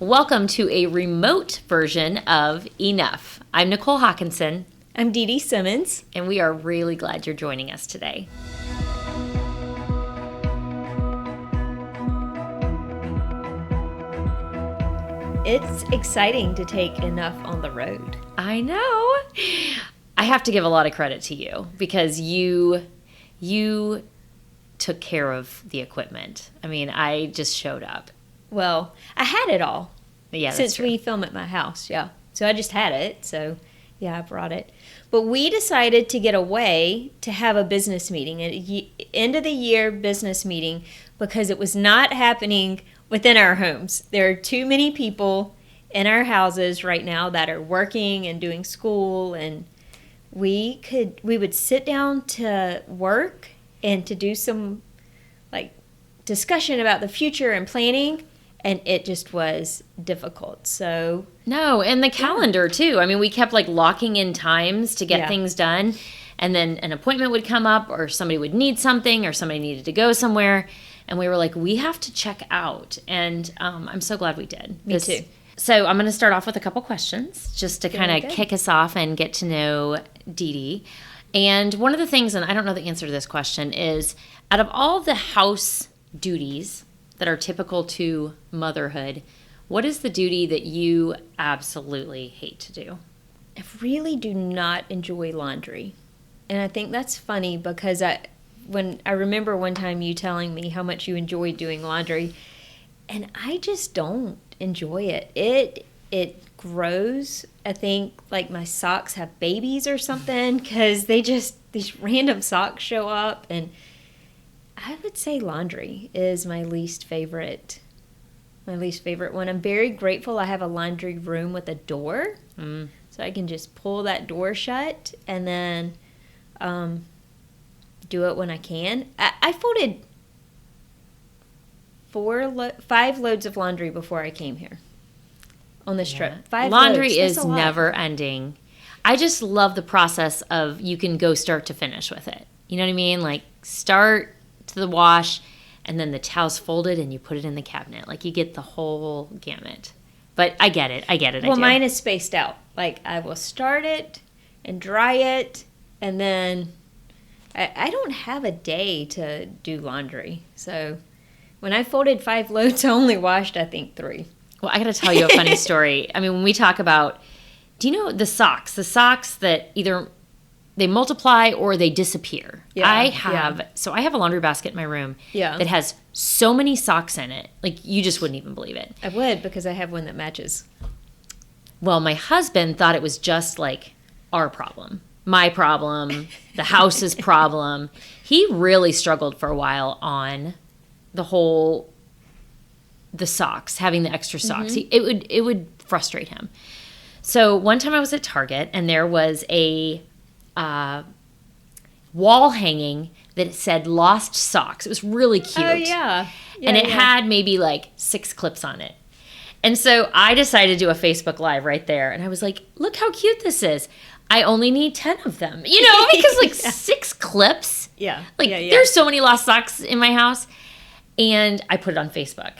Welcome to a remote version of Enough. I'm Nicole Hawkinson. I'm Dee Dee Simmons. And we are really glad you're joining us today. It's exciting to take Enough on the road. I know. I have to give a lot of credit to you because you took care of the equipment. I mean, I just showed up. Well, I had it all. Yeah, since we film at my house, yeah. So I just had it, so yeah, I brought it. But we decided to get away to have a business meeting, an end of the year business meeting, because it was not happening within our homes. There are too many people in our houses right now that are working and doing school, and we would sit down to work and to do some discussion about the future and planning. And it just was difficult. So no, and the calendar too. I mean, we kept locking in times to get things done, and then an appointment would come up, or somebody would need something, or somebody needed to go somewhere, and we were like, we have to check out. And I'm so glad we did. Me too. So I'm going to start off with a couple questions just to kind of kick us off and get to know Dee Dee. And one of the things, and I don't know the answer to this question, is out of all the house duties that are typical to motherhood, what is the duty that you absolutely hate to do? I really do not enjoy laundry. And I think that's funny because I remember one time you telling me how much you enjoy doing laundry, and I just don't enjoy it. It grows. I think my socks have babies or something because these random socks show up, and I would say laundry is my least favorite one. I'm very grateful I have a laundry room with a door, so I can just pull that door shut and then do it when I can. I folded 5 loads of laundry before I came here on this trip. 5 laundry loads. is never ending. I just love the process of you can go start to finish with it. You know what I mean? Start to the wash, and then the towel's folded, and you put it in the cabinet. You get the whole gamut. But I get it. Well, mine is spaced out. I will start it and dry it, and then I don't have a day to do laundry. So when I folded 5 loads, I only washed, I think, 3. Well, I got to tell you a funny story. I mean, when we talk about, do you know the socks that either they multiply or they disappear. Yeah, I have a laundry basket in my room that has so many socks in it. You just wouldn't even believe it. I would, because I have one that matches. Well, my husband thought it was just our problem, my problem, the house's problem. He really struggled for a while on the socks, having the extra socks. Mm-hmm. It would frustrate him. So one time I was at Target, and there was a wall hanging that said lost socks. It was really cute. Oh, yeah. And it had maybe 6 clips on it. And so I decided to do a Facebook Live right there. And I was like, look how cute this is. I only need 10 of them. Because 6 clips. Yeah. There's so many lost socks in my house. And I put it on Facebook.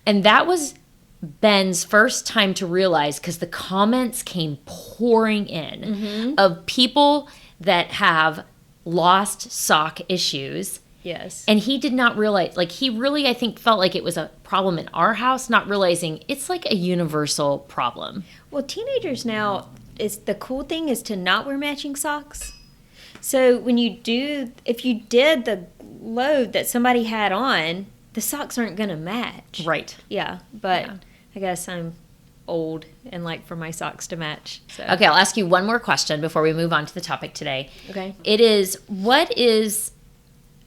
And that was Ben's first time to realize, because the comments came pouring in of people that have lost sock issues. Yes. And he did not realize, he really, I think, felt like it was a problem in our house, not realizing it's a universal problem. Well, teenagers now, the cool thing is to not wear matching socks. So if you did the load that somebody had on, the socks aren't going to match. Right. Yeah, but I guess I'm old and for my socks to match. So. Okay, I'll ask you one more question before we move on to the topic today. Okay.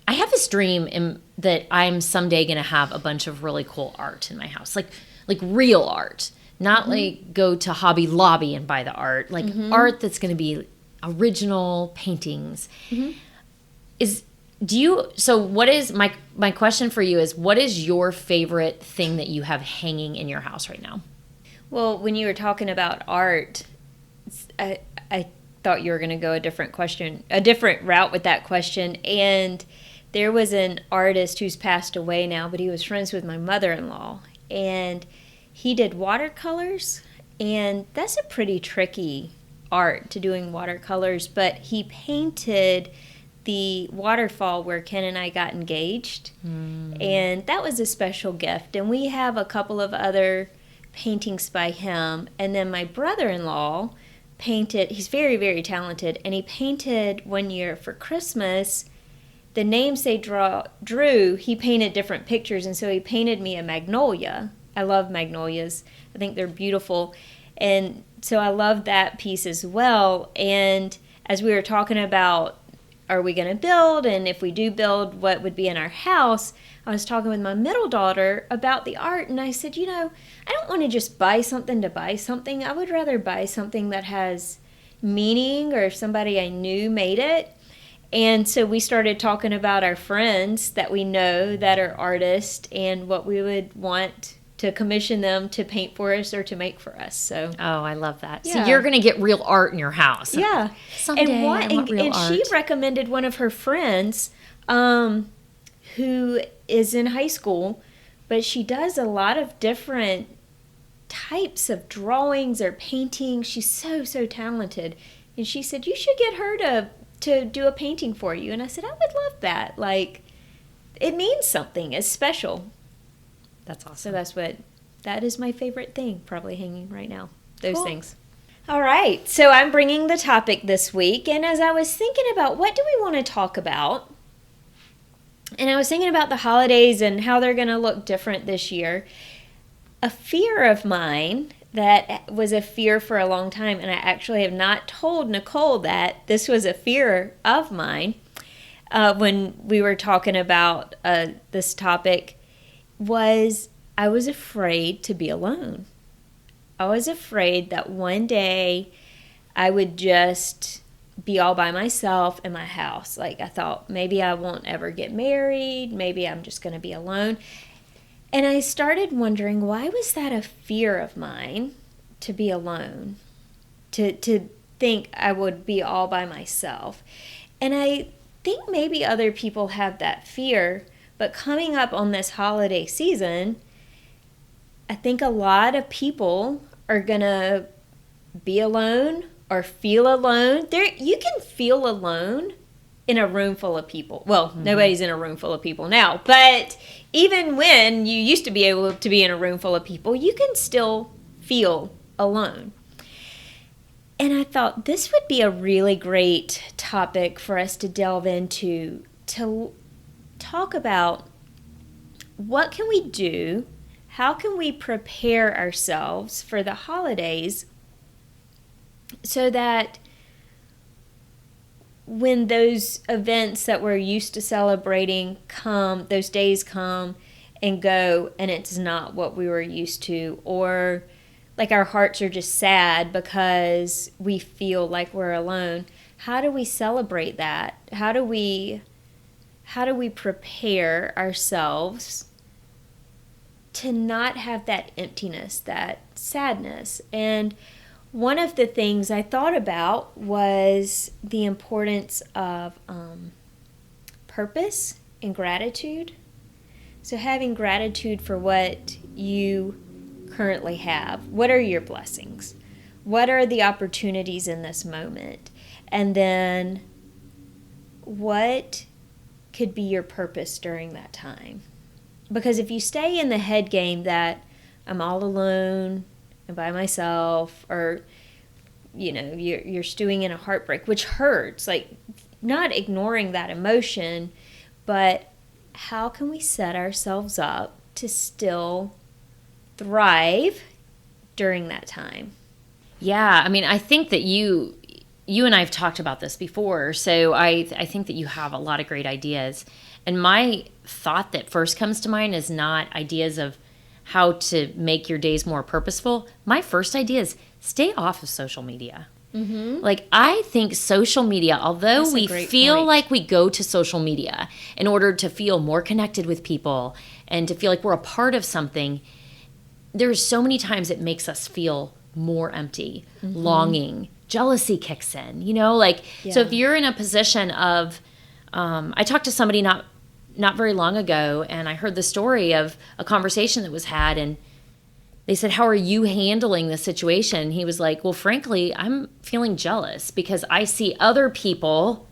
I have this dream that I'm someday going to have a bunch of really cool art in my house, like real art, not go to Hobby Lobby and buy the art, art that's going to be original paintings. So what is my question for you is, what is your favorite thing that you have hanging in your house right now? Well, when you were talking about art, I thought you were going to go a different route with that question. And there was an artist who's passed away now, but he was friends with my mother-in-law. And he did watercolors, and that's a pretty tricky art to doing watercolors, but he painted the waterfall where Ken and I got engaged, and that was a special gift. And we have a couple of other paintings by him, and then my brother-in-law painted, he's very, very talented, and he painted one year for Christmas, the names they drew, he painted different pictures, and so he painted me a magnolia. I love magnolias. I think they're beautiful, and so I love that piece as well. And as we were talking about, are we going to build, and if we do build, what would be in our house, I was talking with my middle daughter about the art, and I said, you know, I don't want to just buy something to buy something. I would rather buy something that has meaning, or if somebody I knew made it. And so we started talking about our friends that we know that are artists and what we would want to commission them to paint for us or to make for us. So I love that. Yeah. So you're going to get real art in your house. Yeah. Someday I want real art. And she recommended one of her friends who is in high school, but she does a lot of different types of drawings or paintings. She's so talented. And she said, you should get her to do a painting for you. And I said, I would love that. Like, it means something. It's special. That's awesome. So that is my favorite thing, probably hanging right now. Those Cool. things. All right. So I'm bringing the topic this week. And as I was thinking about what do we want to talk about, and I was thinking about the holidays and how they're going to look different this year, a fear of mine that was a fear for a long time, and I actually have not told Nicole that this was a fear of mine when we were talking about this topic, was I was afraid to be alone. I was afraid that one day I would just be all by myself in my house. Like, I thought maybe I won't ever get married, maybe I'm just going to be alone. And I started wondering, why was that a fear of mine, to be alone, to think I would be all by myself? And I think maybe other people have that fear, but coming up on this holiday season, I think a lot of people are going to be alone or feel alone. You can feel alone in a room full of people. Well, nobody's in a room full of people now, but even when you used to be able to be in a room full of people, you can still feel alone. And I thought this would be a really great topic for us to delve into, to talk about what can we do, how can we prepare ourselves for the holidays so that when those events that we're used to celebrating come, those days come and go, and it's not what we were used to, or like our hearts are just sad because we feel like we're alone. How do we celebrate that? How do we prepare ourselves to not have that emptiness, that sadness? And one of the things I thought about was the importance of purpose and gratitude. So having gratitude for what you currently have. What are your blessings? What are the opportunities in this moment? And then what could be your purpose during that time? Because if you stay in the head game that I'm all alone and by myself, or you're stewing in a heartbreak, which hurts, like, not ignoring that emotion, but how can we set ourselves up to still thrive during that time? Yeah, I mean, I think that you and I have talked about this before, so I think that you have a lot of great ideas. And my thought that first comes to mind is not ideas of how to make your days more purposeful. My first idea is stay off of social media. Mm-hmm. Like, I think social media, although we feel like we go to social media in order to feel more connected with people and to feel like we're a part of something, there's so many times it makes us feel more empty, longing, jealousy kicks in, So if you're in a position of, I talked to somebody not very long ago, and I heard the story of a conversation that was had, and they said, how are you handling the situation? He was like, well, frankly, I'm feeling jealous because I see other people,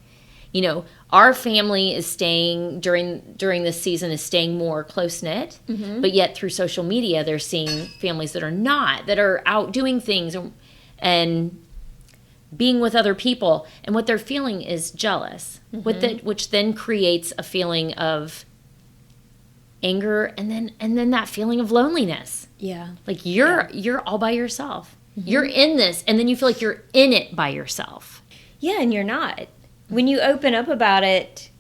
our family is staying during this season is staying more close knit, but yet through social media, they're seeing families that are not, that are out doing things and being with other people. And what they're feeling is jealous, which then creates a feeling of anger and then that feeling of loneliness. Yeah. Like you're all by yourself. You're in this, and then you feel like you're in it by yourself. Yeah, and you're not. When you open up about it,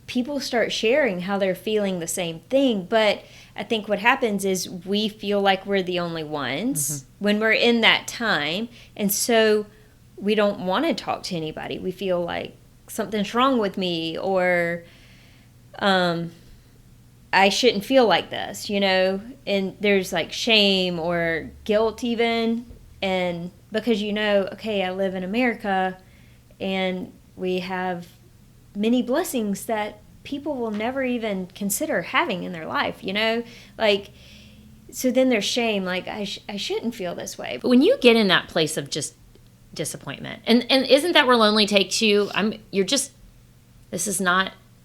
people start sharing how they're feeling the same thing. But I think what happens is we feel like we're the only ones when we're in that time. And so we don't want to talk to anybody. We feel like something's wrong with me, or I shouldn't feel like this, and there's like shame or guilt even. And because okay, I live in America and we have many blessings that people will never even consider having in their life, like, so then there's shame, like I shouldn't feel this way. But when you get in that place of just disappointment, and isn't that where lonely takes you? This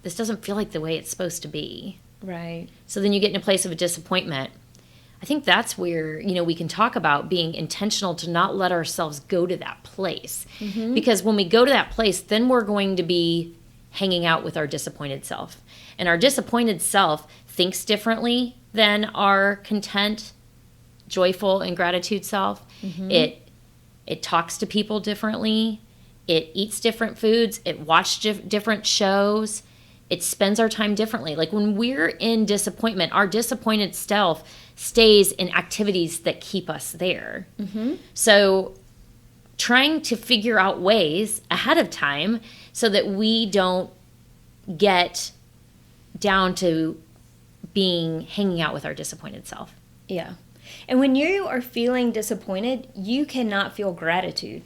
doesn't feel like the way it's supposed to be. Right. So then you get in a place of a disappointment. I think that's where, we can talk about being intentional to not let ourselves go to that place. Because when we go to that place, then we're going to be hanging out with our disappointed self. And our disappointed self thinks differently than our content, joyful, and gratitude self. It talks to people differently. It eats different foods. It watches different shows. It spends our time differently. Like when we're in disappointment, our disappointed self stays in activities that keep us there. So trying to figure out ways ahead of time so that we don't get down to hanging out with our disappointed self. Yeah. And when you are feeling disappointed, you cannot feel gratitude.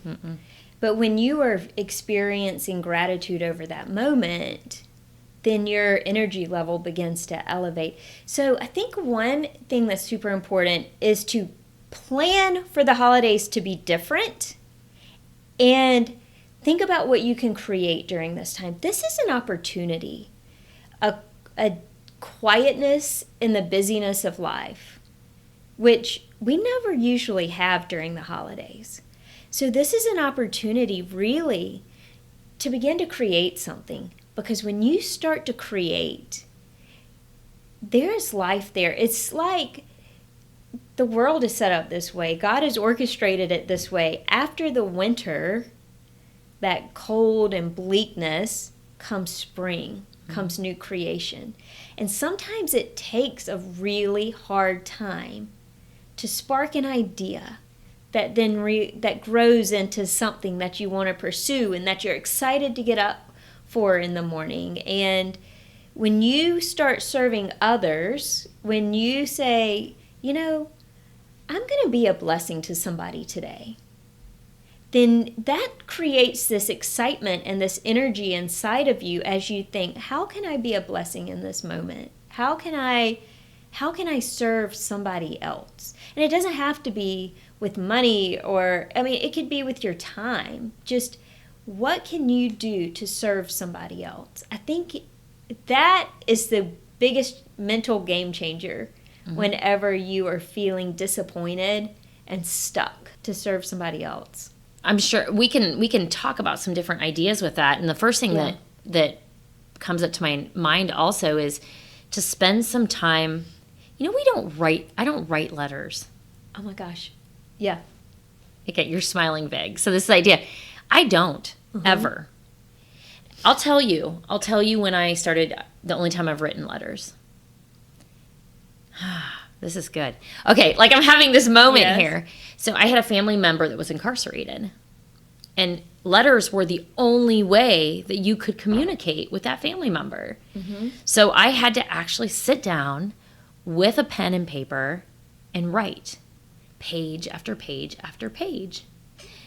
But when you are experiencing gratitude over that moment, then your energy level begins to elevate. So I think one thing that's super important is to plan for the holidays to be different and think about what you can create during this time. This is an opportunity, a quietness in the busyness of life, which we never usually have during the holidays. So this is an opportunity really to begin to create something. Because when you start to create, there's life there. It's like the world is set up this way. God has orchestrated it this way. After the winter, that cold and bleakness, comes spring, comes new creation. And sometimes it takes a really hard time to spark an idea that then that grows into something that you want to pursue and that you're excited to get up for in the morning. And when you start serving others, when you say, I'm going to be a blessing to somebody today, then that creates this excitement and this energy inside of you as you think, how can I be a blessing in this moment? How can I serve somebody else? And it doesn't have to be with money it could be with your time. Just what can you do to serve somebody else? I think that is the biggest mental game changer whenever you are feeling disappointed and stuck to serve somebody else. I'm sure we can talk about some different ideas with that. And the first thing that comes up to my mind also is to spend some time. I don't write letters. Oh my gosh. Yeah. Okay, you're smiling big. So this idea, I don't ever. I'll tell you when I started, the only time I've written letters. This is good. Okay, like I'm having this moment here. So I had a family member that was incarcerated. And letters were the only way that you could communicate with that family member. So I had to actually sit down with a pen and paper and write page after page after page.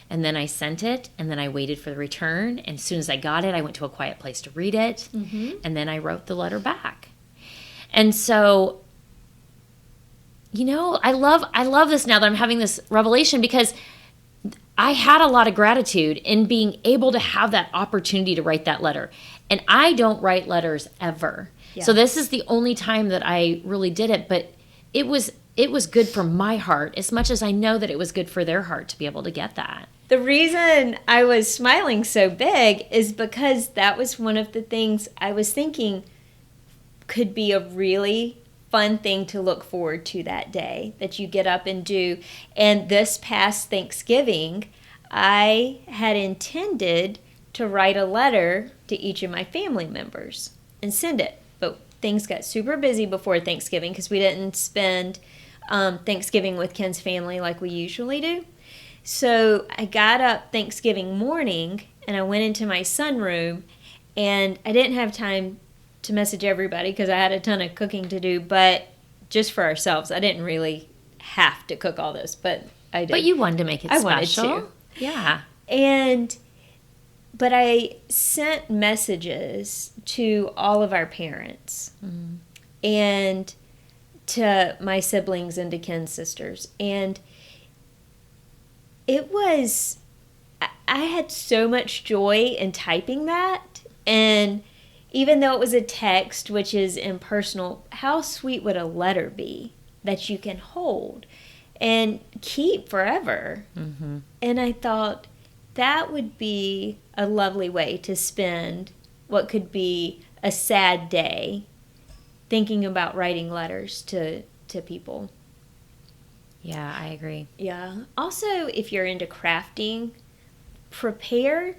And then I sent it, and then I waited for the return. And as soon as I got it, I went to a quiet place to read it. And then I wrote the letter back. And so, I love this now that I'm having this revelation, because I had a lot of gratitude in being able to have that opportunity to write that letter. And I don't write letters ever. Yeah. So this is the only time that I really did it, but it was good for my heart as much as I know that it was good for their heart to be able to get that. The reason I was smiling so big is because that was one of the things I was thinking could be a really fun thing to look forward to that day that you get up and do. And this past Thanksgiving, I had intended to write a letter to each of my family members and send it. But things got super busy before Thanksgiving because we didn't spend Thanksgiving with Ken's family like we usually do. So I got up Thanksgiving morning and I went into my sunroom, and I didn't have time to message everybody because I had a ton of cooking to do, but just for ourselves. I didn't really have to cook all this, but I did. But you wanted to make it special. I wanted to. Yeah. But I sent messages to all of our parents and to my siblings and to Ken's sisters. And it was, I had so much joy in typing that. And even though it was a text, which is impersonal, how sweet would a letter be that you can hold and keep forever? Mm-hmm. And I thought that would be a lovely way to spend what could be a sad day, thinking about writing letters to people. Yeah, I agree. Yeah. Also, if you're into crafting, prepare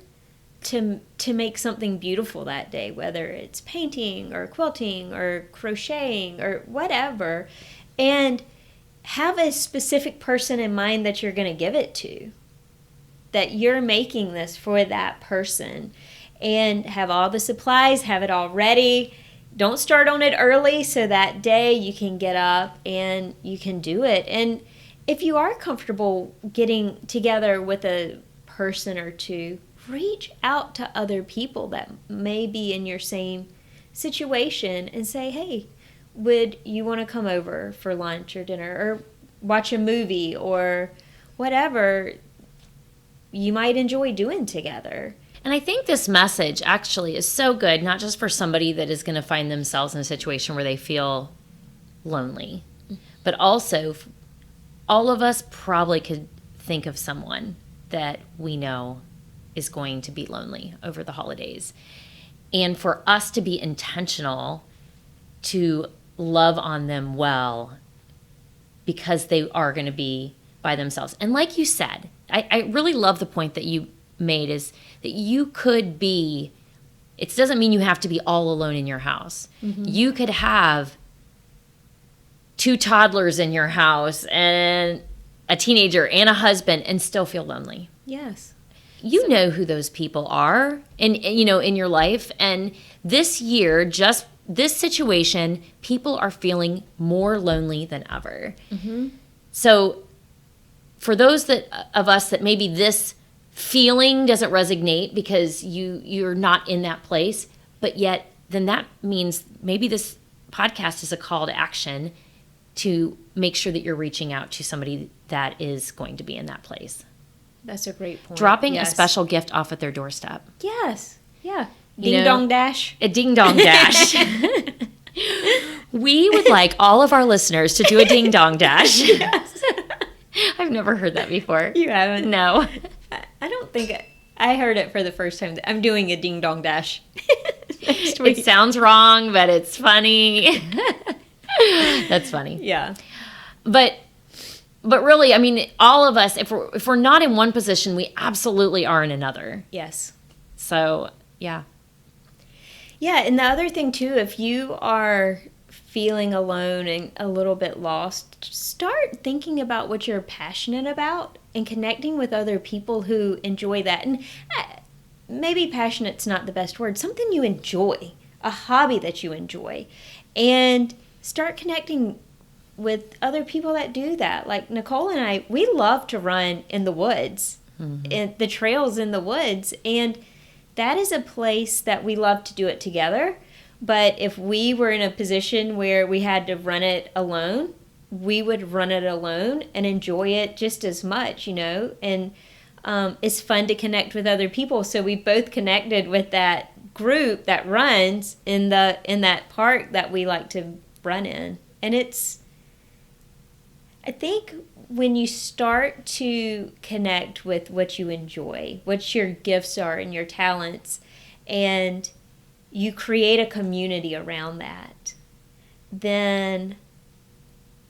to make something beautiful that day, whether it's painting or quilting or crocheting or whatever, and have a specific person in mind that you're going to give it to, that you're making this for that person, and have all the supplies, have it all ready. Don't start on it early so that day you can get up and you can do it. And if you are comfortable getting together with a person or two, reach out to other people that may be in your same situation and say, hey, would you want to come over for lunch or dinner or watch a movie or whatever you might enjoy doing together? And I think this message actually is so good, not just for somebody that is going to find themselves in a situation where they feel lonely, but also all of us probably could think of someone that we know is going to be lonely over the holidays. And for us to be intentional to love on them well because they are going to be by themselves. And like you said, I really love the point that you made, is that you could be, it doesn't mean you have to be all alone in your house. Mm-hmm. You could have 2 toddlers in your house and a teenager and a husband and still feel lonely. Yes. You know who those people are in your life. And this year, just this situation, people are feeling more lonely than ever. Mm-hmm. So for those of us that maybe this feeling doesn't resonate because you're not in that place, but yet then that means maybe this podcast is a call to action to make sure that you're reaching out to somebody that is going to be in that place. That's a great point. Dropping a special gift off at their doorstep. Yes. Yeah. Ding dong dash. A ding dong dash. We would like all of our listeners to do a ding dong dash. Yes. I've never heard that before. You haven't? No. I don't think I heard it for the first time. I'm doing a ding dong dash. It sounds wrong, but it's funny. That's funny. Yeah. But really, I mean, all of us, if we're not in one position, we absolutely are in another. Yes. So, yeah. Yeah, and the other thing, too, if you are feeling alone and a little bit lost, start thinking about what you're passionate about and connecting with other people who enjoy that. And maybe passionate's not the best word. Something you enjoy, a hobby that you enjoy. And start connecting with other people that do that. Like Nicole and I, we love to run in the woods, in the trails in the woods. And that is a place that we love to do it together. But if we were in a position where we had to run it alone, we would run it alone and enjoy it just as much, and it's fun to connect with other people. So we both connected with that group that runs in that park that we like to run in. And I think when you start to connect with what you enjoy, what your gifts are and your talents, and you create a community around that, then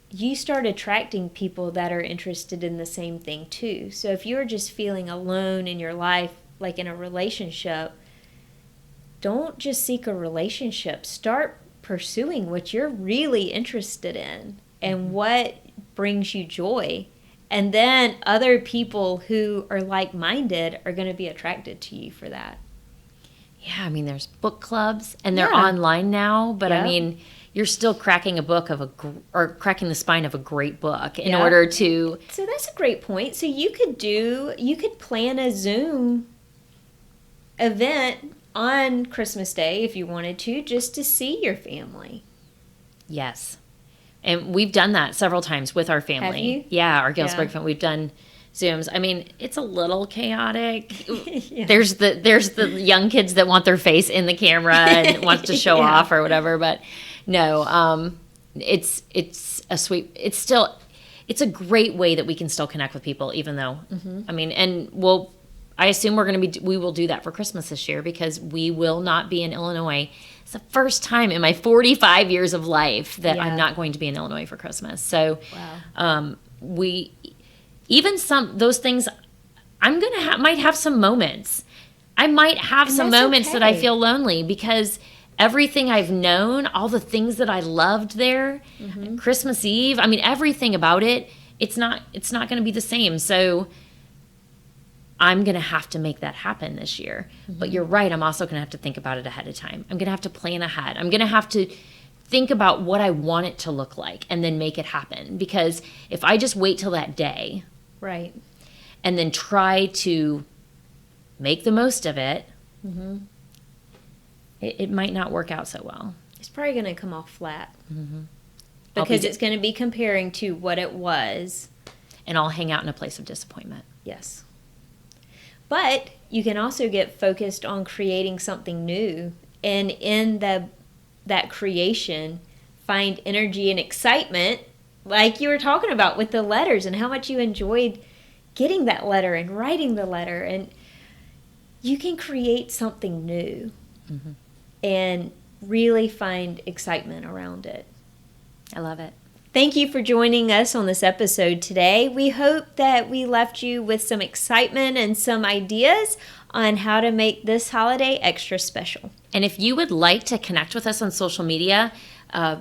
you start attracting people that are interested in the same thing too. So if you're just feeling alone in your life, like in a relationship, don't just seek a relationship. Start pursuing what you're really interested in and what brings you joy. And then other people who are like-minded are going to be attracted to you for that. Yeah, I mean, there's book clubs, and they're online now, but I mean, you're still cracking a book or cracking the spine of a great book in order to. So that's a great point. So you could plan a Zoom event on Christmas Day if you wanted to, just to see your family. Yes. And we've done that several times with our family. Have you? Yeah, our Galesburg family. We've done Zooms. I mean, it's a little chaotic. Yeah. There's the young kids that want their face in the camera and wants to show off or whatever, but no, it's a great way that we can still connect with people, even though I mean, and I assume we will do that for Christmas this year, because we will not be in Illinois. It's the first time in my 45 years of life that I'm not going to be in Illinois for Christmas. So, those things, I'm gonna might have some moments. I might have some moments that I feel lonely, because everything I've known, all the things that I loved there, Christmas Eve, I mean, everything about it, it's not going to be the same. So I'm going to have to make that happen this year. But you're right, I'm also going to have to think about it ahead of time. I'm going to have to plan ahead. I'm going to have to think about what I want it to look like and then make it happen. Because if I just wait till that day, right, and then try to make the most of it, it might not work out so well. It's probably going to come off flat. Because it's going to be comparing to what it was. And I'll hang out in a place of disappointment. Yes. But you can also get focused on creating something new. And in that creation, find energy and excitement, like you were talking about with the letters and how much you enjoyed getting that letter and writing the letter. And you can create something new and really find excitement around it. I love it. Thank you for joining us on this episode today. We hope that we left you with some excitement and some ideas on how to make this holiday extra special. And if you would like to connect with us on social media,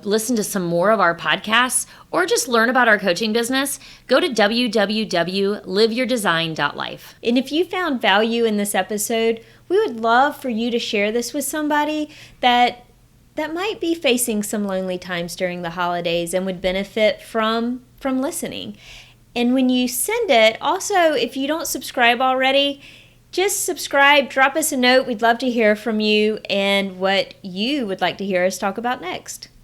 listen to some more of our podcasts, or just learn about our coaching business, go to www.liveyourdesign.life. And if you found value in this episode, we would love for you to share this with somebody that might be facing some lonely times during the holidays and would benefit from listening. And when you send it, also, if you don't subscribe already, just subscribe, drop us a note. We'd love to hear from you and what you would like to hear us talk about next.